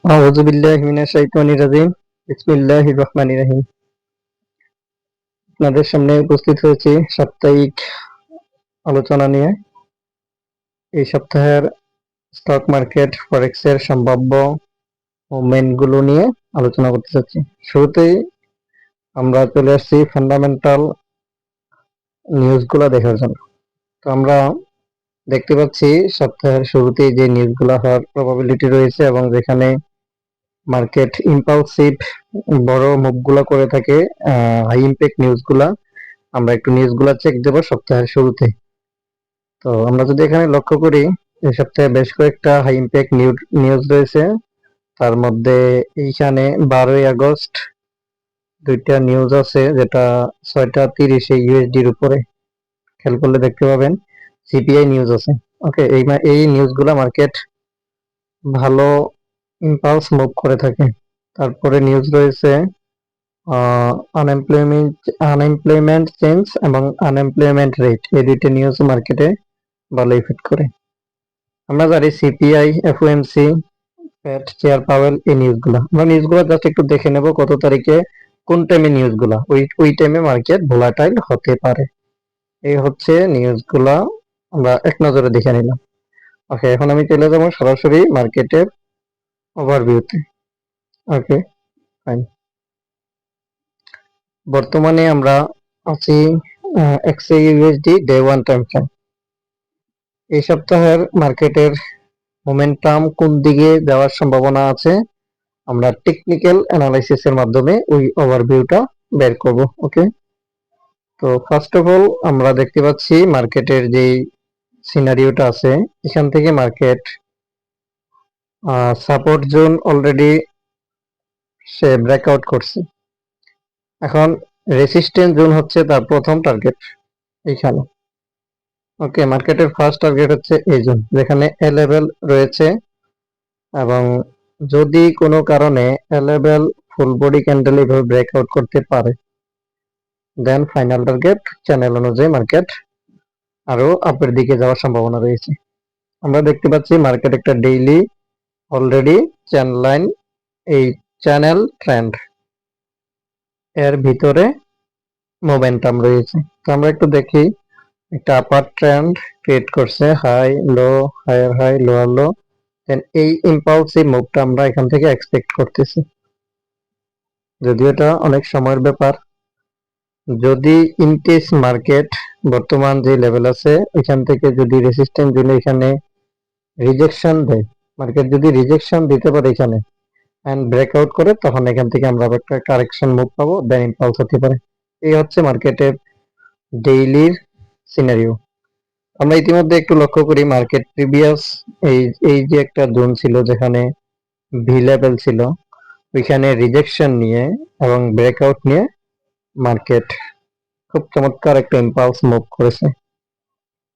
আউযু বিল্লাহি মিনাশ শাইতানির রাজিম। বিসমিল্লাহির রহমানির রহিম। আপনাদের সামনে উপস্থিত হয়েছি সাপ্তাহিক আলোচনা নিয়ে। এই সপ্তাহের স্টক মার্কেট ফরেক্সের সম্ভাব্য মুভমেন্ট গুলো নিয়ে আলোচনা করতে চাচ্ছি। শুরুতেই আমরা চলে আসছি ফান্ডামেন্টাল নিউজগুলো দেখার জন্য। তো আমরা দেখতে পাচ্ছি সপ্তাহের শুরুতেই যে নিউজগুলো হওয়ার প্রবাবিলিটি রয়েছে এবং যেখানে মার্কেট ইম্পালসিভ বড় মুভগুলো করে থাকে, হাই ইমপ্যাক্ট নিউজগুলা। আমরা একটু নিউজগুলা চেক দেব সপ্তাহের শুরুতে। তো আমরা যদি এখানে লক্ষ্য করি, এই সপ্তাহে বেশ কয়েকটা হাই ইমপ্যাক্ট নিউজ রয়েছে। তার মধ্যে এইখানে 12ই আগস্ট দুইটা নিউজ আছে, যেটা 6:30 ইউএসডির উপরে। খেয়াল করলে দেখতে পাবেন সিপিআই নিউজ আছে। ওকে, এই নিউজগুলা মার্কেট ভালো ইম্পালস মুভ করে থাকে। তারপরে নিউজ রয়েছে আনএমপ্লয়মেন্ট চেঞ্জ এবং আনএমপ্লয়মেন্ট রেট। এই দুইটা নিউজ মার্কেটে ভালো ইফেক্ট করে। আমরা জানি CPI, FOMC, Fed, chair Powell, এই নিউজগুলো জাস্ট একটু দেখে নেব কত তারিখে কোন টাইমে নিউজগুলা, ওই টাইমে মার্কেট ভোলাটাইল হতে পারে। এই হচ্ছে নিউজগুলা আমরা এক নজরে দেখে নিলাম। ওকে, এখন আমি চলে যাবো সরাসরি মার্কেটের ওভারভিউতে। ওকে, ফাইন। বর্তমানে আমরা আছি XAUSD ডে 1 টাইম ফ্রেম। এই সপ্তাহের মার্কেটের মোমেন্টাম কোন দিকে যাওয়ার সম্ভাবনা আছে আমরা টেকনিক্যাল অ্যানালাইসিসের মাধ্যমে ওই ওভারভিউটা বের করব। ওকে, তো ফার্স্ট অফ অল আমরা দেখতে পাচ্ছি মার্কেটের যে সিনারিওটা আছে, এখান থেকে মার্কেট সাপোর্ট জোন অলরেডি সে ব্রেকআউট করছে। এখন রেসিস্ট্যান্স জোন হচ্ছে তার প্রথম টার্গেট এইখানে। ওকে, মার্কেটের ফার্স্ট টার্গেট হচ্ছে এই জোন, যেখানে এ লেভেল রয়েছে, এবং যদি কোনো কারণে এ লেভেল ফুল বডি ক্যান্ডেল এইভাবে ব্রেকআউট করতে পারে, দেন ফাইনাল টার্গেট চ্যানেল অনুযায়ী মার্কেট আরো আপের দিকে যাওয়ার সম্ভাবনা রয়েছে। আমরা দেখতে পাচ্ছি মার্কেট একটা ডেইলি অলরেডি চ্যানেল লাইন, এই চ্যানেল ট্রেন্ড এর ভিতরে মোমেন্টাম রয়েছে। তো আমরা একটু দেখি, একটা আপার ট্রেন্ড ক্রিয়েট করছে, high low, higher high, lower low. Then এই ইম্পালসিভ মুভটা আমরা এখান থেকে এক্সপেক্ট করতেছি, যদিও এটা অনেক সময়ের ব্যাপার। যদি ইনকেস মার্কেট বর্তমান যে লেভেল আছে এখান থেকে যদি রেসিস্ট্যান্স জোনে এখানে রিজেকশন দেয়, মার্কেট যদি রিজেকশন দিতে পারে এখানে এন্ড ব্রেকআউট করে, তখন এখান থেকে আমরা একটা কারেকশন মুভ পাবো, দেন ইম্পালস হতে পারে। এই হচ্ছে মার্কেটের ডেইলির সিনারিও। আমরা ইতিমধ্যে একটু লক্ষ্য করি মার্কেট প্রিভিয়াস এই এই যে একটা জোন ছিল যেখানে ভি লেভেল ছিল, ওইখানে রিজেকশন নিয়ে এবং ব্রেকআউট নিয়ে মার্কেট খুব চমৎকার একটা ইম্পালস মুভ করেছে।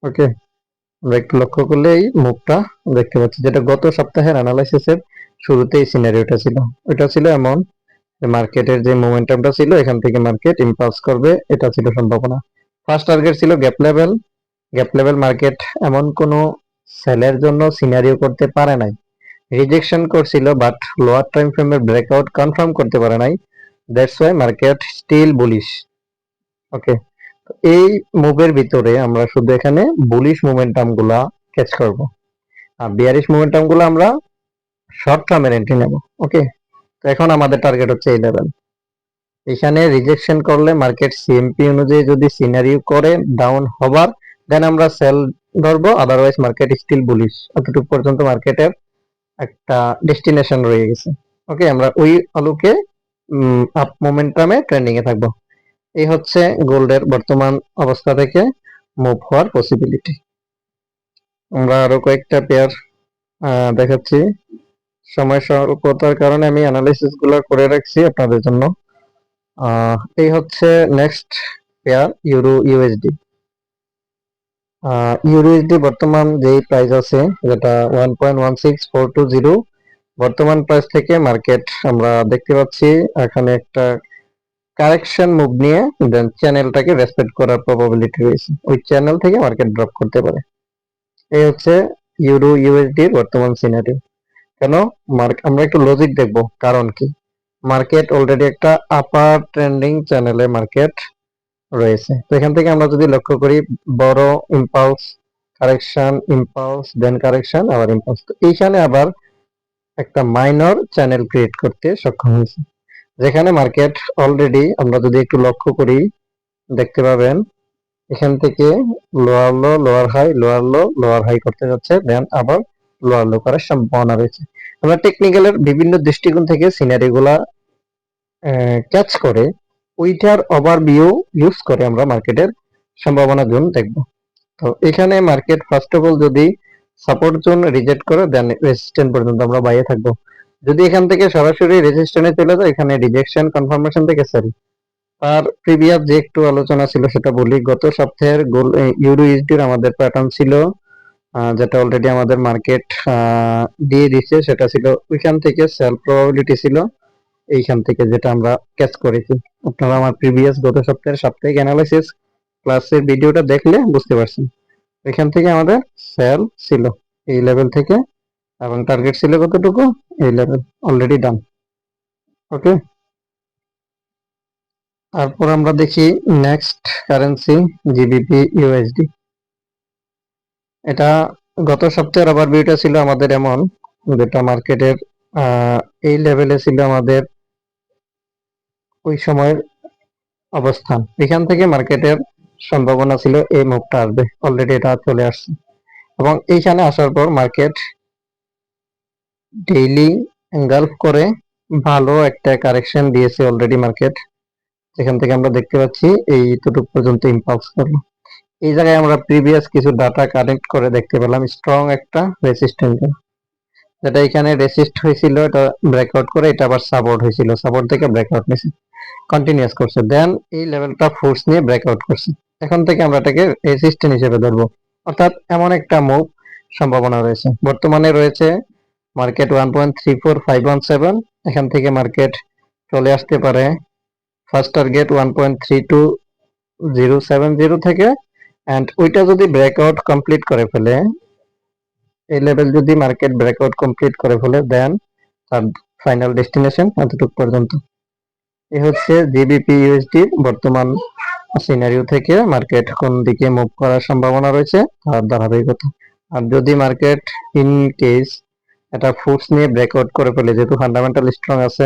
ওকে, আমরা একটু লক্ষ্য করলে এই মুভটা দেখতে পাচ্ছি, যেটা গত সপ্তাহের অ্যানালাইসিসের শুরুতেই সিনারিওটা ছিল। ওইটা ছিল এমন যে মার্কেটের যে মোমেন্টামটা ছিল এখান থেকে মার্কেট ইম্পালস করবে, এটা ছিল সম্ভাবনা। ফার্স্ট টার্গেট ছিল gap level. Gap level market এমন কোনো সেলের জন্য সিনারিও করতে পারে নাই, রিজেকশন করছিল, বাট লোয়ার টাইম ফ্রেমের ব্রেকআউট কনফার্ম করতে পারে নাই। That's why market still bullish. Okay, এই মুভের ভিতরে আমরা শুধু এখানে বুলিশ মোমেন্টাম গুলা ক্যাচ করব, আর বিয়ারিশ মোমেন্টাম গুলো আমরা শর্ট টার্মের এন্ট্রি নেব। ওকে, তো এখন আমাদের টার্গেট হচ্ছে এই লেভেল। এখানে রিজেকশন করলে মার্কেট সিএমপি অনুযায়ী যদি সিনারিও করে ডাউন হবার, দেন আমরা সেল ধরবো, আদারওয়াইজ মার্কেট স্টিল বুলিশ। এতটুকু পর্যন্ত মার্কেটের একটা ডেস্টিনেশন রয়ে গেছে। ওকে, আমরা ওই আলোকে আপ মোমেন্টামে ট্রেন্ডিং এ থাকবো। এই হচ্ছে গোল্ডের বর্তমান অবস্থা থেকে মুভ হওয়ার পসিবিলিটি। আমরা আরো কয়েকটা পেয়ার দেখাচ্ছি। সময় স্বল্পতার কারণে আমি অ্যানালাইসিস গুলো করে রাখছি আপনাদের জন্য। এই হচ্ছে নেক্সট পেয়ার ইউরো ইউএসডি। ইউরোইউএসডি বর্তমান যেই প্রাইস আছে, যেটা 1.16420, বর্তমান প্রাইস থেকে মার্কেট আমরা দেখতে পাচ্ছি এখানে একটা কারেকশন মুভ নিয়ে দেন চ্যানেলটাকে রেসপেক্ট করার প্রবাবিলিটি রয়েছে, ওই চ্যানেল থেকে মার্কেট ড্রপ করতে পারে। এই হচ্ছে ইউরো ইউএসডি এর বর্তমান সিনারি। কেন? আমরা একটু লজিক দেখব, কারণ কি। মার্কেট অলরেডি একটা আপার ট্রেন্ডিং চ্যানেলে মার্কেট রয়েছে। তো এখান থেকে আমরা যদি লক্ষ্য করি, বড় ইম্পালস, কারেকশন, ইম্পালস, দেন কারেকশন, আবার ইম্পালস। তো এইখানে আবার একটা মাইনর চ্যানেল ক্রিয়েট করতে সক্ষম হয়েছে, যেখানে মার্কেট অলরেডি আমরা যদি একটু লক্ষ্য করি দেখতে পাবেন এখান থেকে lower low, lower high, lower low, lower high করতে যাচ্ছে, দেন আবার লোয়ার লো করার সম্ভাবনা রয়েছে। আমরা টেকনিক্যালের বিভিন্ন দৃষ্টিকোণ থেকে সিনারি গুলা ক্যাচ করে ওইটার ওভারভিউ ইউজ করে আমরা মার্কেটের সম্ভাবনা জোন দেখব। তো এখানে মার্কেট ফার্স্ট অফ অল যদি সাপোর্ট জোন রিজেক্ট করে দেন রেজিস্ট্যান্ট পর্যন্ত আমরা বাইরে থাকবো। যদি এখান থেকে সরাসরি রেজিস্ট্যান্টে চলে যায়, এখানে রিজেকশন কনফার্মেশন থেকে সেল। আর প্রিভিয়াস যে একটু আলোচনা ছিল সেটা বলি। গত সপ্তাহের ইউরো ইউএসডির আমাদের প্যাটার্ন ছিল যেটা অলরেডি আমাদের মার্কেট দিয়ে দিচ্ছে, সেটা ছিল ওইখান থেকে সেল প্রবাবিলিটি ছিল এইখান থেকে, যেটা আমরা ক্যাচ করেছি। আপনারা আমার প্রিভিয়াস গত সপ্তাহের সাপ্তাহিক অ্যানালাইসিস ক্লাসের ভিডিওটা দেখলে বুঝতে পারছেন। এখান থেকে আমাদের সেল ছিল এই লেভেল থেকে, এবং টার্গেট ছিল কতটুকু, এই লেভেল, অলরেডি ডান। ওকে, তারপর আমরা দেখি নেক্সট কারেন্সি জিবিপি ইউএসডি। এটা গত সপ্তাহের আবার ভিউটা ছিল আমাদের এমন, যেটা মার্কেটের এই লেভেলে ছিল আমাদের ওই সময়ের অবস্থান। এখান থেকে মার্কেটের সম্ভাবনা ছিল এই মুভটা আসবে, অলরেডি এটা চলে আসছে। এবং এইখানে আসার পর মার্কেট ডেইলি এনগালফ করে ভালো একটা কারেকশন দিয়েছে অলরেডি মার্কেট, যেখান থেকে আমরা দেখতে পাচ্ছি এইটুকু পর্যন্ত ইম্পালস করলো। এই জায়গায় আমরা প্রিভিয়াস কিছু ডাটা কানেক্ট করে দেখতে পেলাম স্ট্রং একটা রেসিস্ট্যান্ট, যেটা এখানে রেসিস্ট হয়েছিল, এটা ব্রেকআউট করে এটা আবার সাপোর্ট হয়েছিল, সাপোর্ট থেকে ব্রেকআউট নিয়েছে, কন্টিনিউয়াস করছে, দেন এই লেভেলটা ফোর্স নিয়ে ব্রেকআউট করছে। এখন থেকে আমরা এটাকে রেসিস্ট্যান্ট হিসেবে ধরবো, অর্থাৎ এমন একটা মুভ সম্ভাবনা রয়েছে। বর্তমানে রয়েছে মার্কেট 1.34517, এখান থেকে মার্কেট চলে আসতে পারে ফার্স্ট টার্গেট 1.32070 থেকে, এন্ড ওইটা যদি ব্রেকআউট কমপ্লিট করে ফেলে, এই লেভেল যদি মার্কেট ব্রেকআউট কমপ্লিট করে ফেলে, দেন তার ফাইনাল ডেস্টিনেশন এতটুকু পর্যন্ত। এই হচ্ছে জিবিপি ইউএসডি বর্তমান সিনারিও থেকে মার্কেট কোন দিকে মুভ করার সম্ভাবনা রয়েছে তার ধারাবাহিকতা। আর যদি মার্কেট ইন কেস এটা ফোর্স নিয়ে ব্রেকআউট করে ফেলে, যেহেতু ফান্ডামেন্টাল স্ট্রং আছে,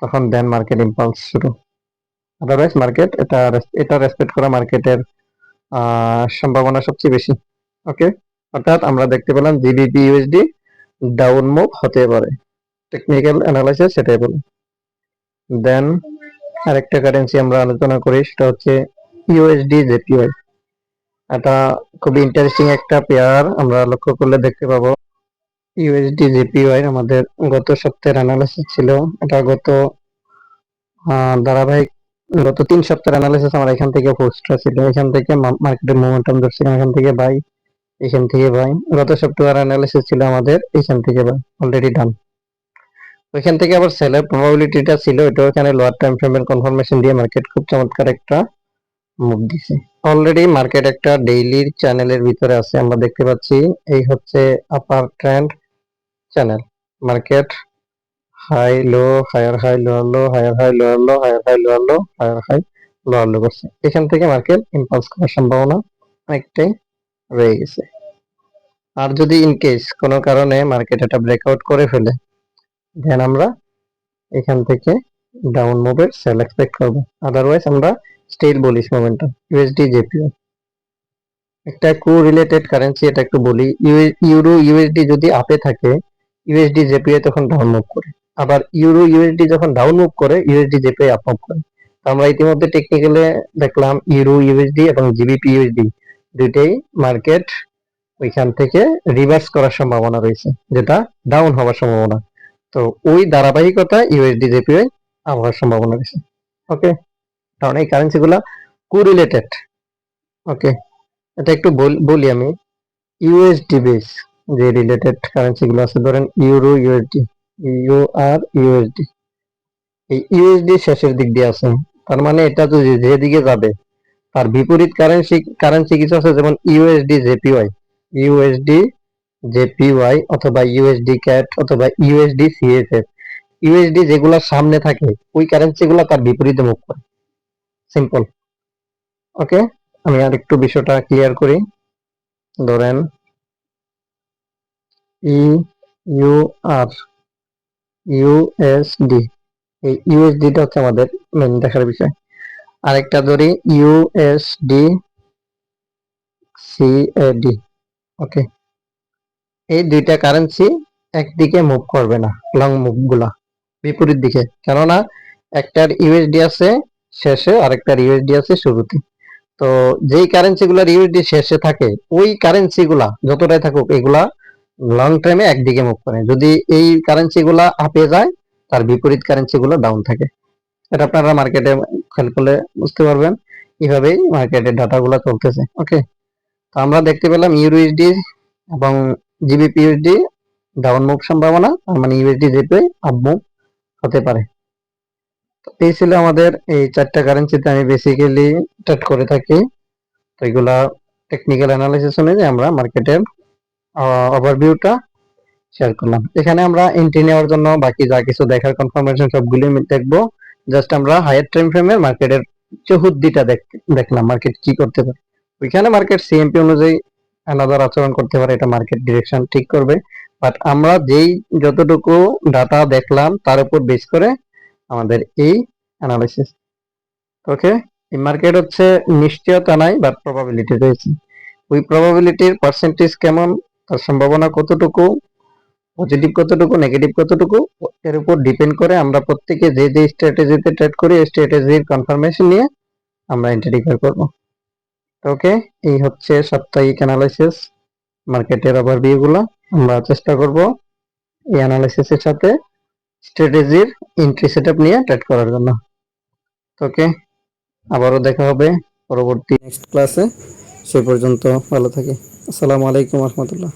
তখন দেন মার্কেট ইম্পালস শুরু। আদারওয়াইজ মার্কেট এটা রেসপেক্ট করা মার্কেটের সম্ভাবনা সবচেয়ে বেশি। ওকে, অর্থাৎ আমরা দেখতে পেলাম জিবিপি ইউএসডি ডাউন মুভ হতে পারে, টেকনিক্যাল অ্যানালাইসিস সেটাই বলে। দেন আরেকটা কারেন্সি আমরা আলোচনা করি, সেটা হচ্ছে ইউএসডি জেপিওয়াই। এটা খুবই ইন্টারেস্টিং একটা পেয়ার, আমরা লক্ষ্য করলে দেখতে পাবো ইউএসডি জেপিওয়াই আমাদের গত সপ্তাহের অ্যানালাইসিস ছিল। এটা ধারাবাহিক গত 3 সপ্তাহের অ্যানালাইসিস আমরা এখান থেকে পোস্টটা ছিল, এখান থেকে মার্কেটের মোমেন্টাম ধরছিলাম, এখান থেকে বাই, এখান থেকে বাই। গত সপ্তাহের অ্যানালাইসিস ছিল আমাদের এখান থেকে বাই, অলরেডি ডান। ওইখান থেকে আবার সেলের প্রবাবিলিটিটা ছিল, এটাও এখানে লোয়ার টাইম ফ্রেমের কনফার্মেশন দিয়ে মার্কেট খুব চমৎকার একটা মুভ দিছে। অলরেডি মার্কেট একটা ডেইলির চ্যানেলের ভিতরে আছে, আমরা দেখতে পাচ্ছি এই হচ্ছে upper trend channel. Market high low, higher high, lower low, higher high, lower low, higher high, lower low, higher high, lower low করছে। এখান থেকে মার্কেট ইম্পালস করার সম্ভাবনা অনেকটাই রয়ে গেছে। আর যদি ইন কেস কোনো কারণে মার্কেট এটা ব্রেকআউট করে ফেলে, দেন আমরা এখান থেকে ডাউন মুভের সেল এক্সপেক্ট করব। আদারওয়াইজ আমরা স্টিল বুলিশ মোমেন্টাম। ইউএসডি জেপিও একটা কো রিলেটেড কারেন্সি, এটা একটু বলি। ইউরো ইউএসডি যদি আপে থাকে, ইউএসডি জেপিও তখন ডাউন মুভ করে, আবার ইউরো ইউএসডি যখন ডাউন মুভ করে, ইউএসডি জেপিও আপ মুভ করে। আমরা ইতিমধ্যে টেকনিক্যালে দেখলাম ইউরো ইউএসডি এবং জিবিপি ইউএসডি দুইটাই মার্কেট ওইখান থেকে রিভার্স করার সম্ভাবনা রয়েছে, যেটা ডাউন হওয়ার সম্ভাবনা। তো ওই ধারাবাহিকতা ইউএসডি জেপিওয়াই হওয়ার সম্ভাবনা রয়েছে। ওকে, কারণ এই কারেন্সি গুলা কোরিলেটেড। ওকে, এটা একটু বলি আমি। ইউএসডি বেস যে রিলেটেড কারেন্সি গুলো আছে, ধরেন ইউরো ইউএসডি, ইউআর ইউএসডি, এই ইউএসডি শেষের দিক দিয়ে আছে, তার মানে এটা যদি যেদিকে যাবে তার বিপরীত কারেন্সি কিছু আছে, যেমন ইউএসডি জেপিওয়াই, ইউএসডি জেপিওয়াই অথবা ইউএসডি ক্যাট অথবা ইউএসডি সিএসএফ। ইউএসডি যেগুলো সামনে থাকে ওই কারেন্সি গুলো তার বিপরীতে মুভ করে, সিম্পল। ওকে, আমি আর একটু বিষয়টা ক্লিয়ার করি। ধরেন ইউআর ইউএসডি, এই ইউএসডিটা হচ্ছে আমাদের মেন দেখার বিষয়। আরেকটা ধরি ইউএসডি সিএডি। ওকে, এই দুইটা কারেন্সি একদিকে মুভ করবে না, লং মুভ গুলা বিপরীত দিকে, কেননা একটার ইউএসডি আছে শেষে, আরেকটার ইউএসডি আছে শুরুতে। তো যেই কারেন্সি গুলার ইউএসডি শেষে থাকে ওই কারেন্সি গুলা যতটাই থাকুক এগুলা লং টাইমে একদিকে মুভ করে। যদি এই কারেন্সি গুলা আপে যায় তার বিপরীত কারেন্সি গুলো ডাউন থাকে। এটা আপনারা মার্কেটে খেয়াল করলে বুঝতে পারবেন, এইভাবেই মার্কেটের ডাটা গুলা চলতেছে। ওকে, তো আমরা দেখতে পেলাম ইউএসডি এবং জিবিপিউএসডি ডাউন মুভ সম্ভাবনা, তার মানে ইউএসডি জিপি আপ মুভ হতে পারে। তো এই ছিল আমাদের এই চারটা কারেন্সিতে আমি বেসিক্যালি ট্রেড করে থাকি। তো এগুলা টেকনিক্যাল অ্যানালাইসিস অনুযায়ী আমরা মার্কেটের ওভারভিউটা শেয়ার করলাম। এখানে আমরা এন্ট্রি নেওয়ার জন্য বাকি যা কিছু দেখার কনফার্মেশন সবগুলো দেখবো। জাস্ট আমরা হায়ার টাইম ফ্রেমের মার্কেটের চৌহদ্দিটা দেখলাম, মার্কেট কি করতে পারে। ওইখানে মার্কেট সিএমপি অনুযায়ী আলাদার আচরণ করতে পারে, এটা মার্কেট ডিরেকশন ঠিক করবে। বাট আমরা যেই যতটুকু ডাটা দেখলাম তার উপর বেস করে আমাদের এই অ্যানালাইসিস। ওকে, এই মার্কেট হচ্ছে নিশ্চয়তা নাই বাট প্রবাবিলিটি রয়েছে। ওই প্রবাবিলিটির পার্সেন্টেজ কেমন, তার সম্ভাবনা কতটুকু, পজিটিভ কতটুকু, নেগেটিভ কতটুকু, এর উপর ডিপেন্ড করে আমরা প্রত্যেকে যে যে স্ট্র্যাটেজিতে ট্রেড করি এই স্ট্র্যাটেজির কনফার্মেশন নিয়ে আমরা এন্ট্রি ডিক্লেয়ার করব। ওকে, এই হচ্ছে সাপ্তাহিক অ্যানালাইসিস মার্কেটের ওভারভিউ গুলো। আমরা চেষ্টা করব এই অ্যানালাইসিসের সাথে স্ট্র্যাটেজির এন্ট্রি সেটআপ নিয়ে ট্রেড করার জন্য। ওকে, আবারও দেখা হবে পরবর্তী নেক্সট ক্লাসে। সে পর্যন্ত ভালো থাকি। আসসালামু আলাইকুম রহমতুল্লাহ।